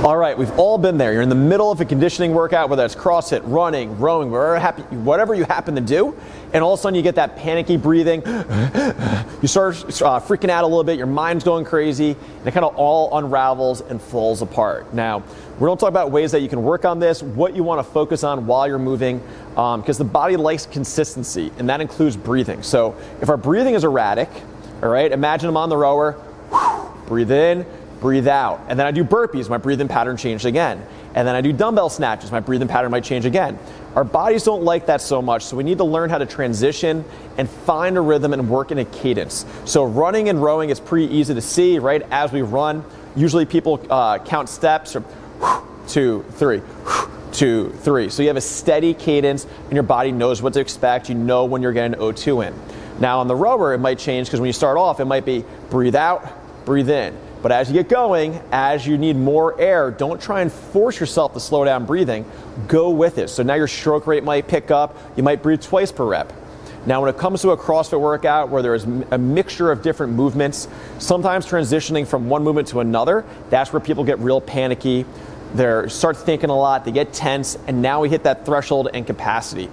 All right, we've all been there. You're in the middle of a conditioning workout, whether it's CrossFit, running, rowing, whatever you happen to do, and all of a sudden you get that panicky breathing. You start freaking out a little bit, your mind's going crazy, and it kind of all unravels and falls apart. Now, we're going to talk about ways that you can work on this, what you want to focus on while you're moving, because the body likes consistency, and that includes breathing. So if our breathing is erratic, all right, imagine I'm on the rower, breathe in, breathe out. And then I do burpees, my breathing pattern changed again. And then I do dumbbell snatches, my breathing pattern might change again. Our bodies don't like that so much, so we need to learn how to transition and find a rhythm and work in a cadence. So running and rowing is pretty easy to see, right? As we run, usually people count steps, or 2, 3, 2, 3. So you have a steady cadence and your body knows what to expect. You know when you're getting O2 in. Now on the rower, it might change because when you start off, it might be breathe out, breathe in. But as you get going, as you need more air, don't try and force yourself to slow down breathing. Go with it. So now your stroke rate might pick up. You might breathe twice per rep. Now when it comes to a CrossFit workout where there is a mixture of different movements, sometimes transitioning from one movement to another, that's where people get real panicky. They start thinking a lot, they get tense, and now we hit that threshold and capacity.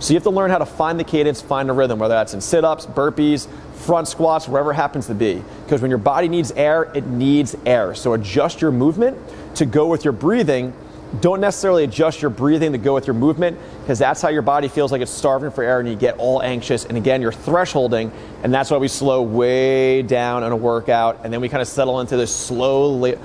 So you have to learn how to find the cadence, find a rhythm, whether that's in sit-ups, burpees, front squats, wherever it happens to be. Because when your body needs air, it needs air. So adjust your movement to go with your breathing. Don't necessarily adjust your breathing to go with your movement, because that's how your body feels like it's starving for air and you get all anxious. And again, you're thresholding, and that's why we slow way down in a workout, and then we kind of settle into this slowly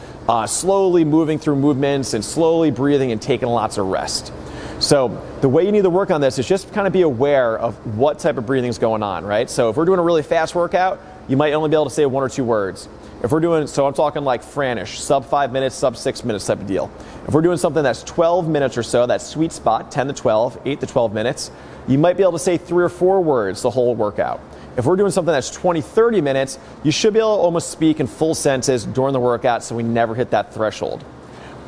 moving through movements and slowly breathing and taking lots of rest. So the way you need to work on this is just kind of be aware of what type of breathing is going on, right? So if we're doing a really fast workout, you might only be able to say 1 or 2 words. If we're doing, so I'm talking like Franish, sub 5 minutes, sub 6 minutes type of deal. If we're doing something that's 12 minutes or so, that sweet spot, 10 to 12, 8 to 12 minutes, you might be able to say 3 or 4 words the whole workout. If we're doing something that's 20, 30 minutes, you should be able to almost speak in full sentences during the workout so we never hit that threshold.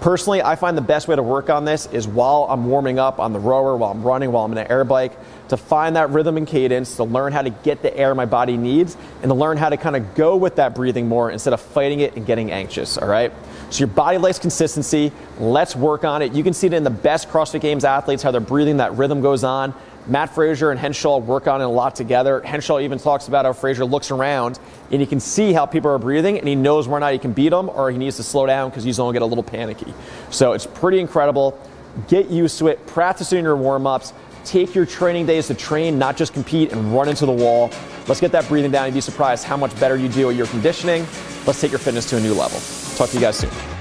Personally, I find the best way to work on this is while I'm warming up on the rower, while I'm running, while I'm in an air bike, to find that rhythm and cadence, to learn how to get the air my body needs, and to learn how to kind of go with that breathing more instead of fighting it and getting anxious, all right? So your body likes consistency. Let's work on it. You can see it in the best CrossFit Games athletes, how they're breathing, that rhythm goes on. Matt Fraser and Henshaw work on it a lot together. Henshaw even talks about how Fraser looks around and he can see how people are breathing and he knows whether or not he can beat them or he needs to slow down because he's going to get a little panicky. So it's pretty incredible. Get used to it. Practice in your warm-ups. Take your training days to train, not just compete and run into the wall. Let's get that breathing down. You'd be surprised how much better you do at your conditioning. Let's take your fitness to a new level. Talk to you guys soon.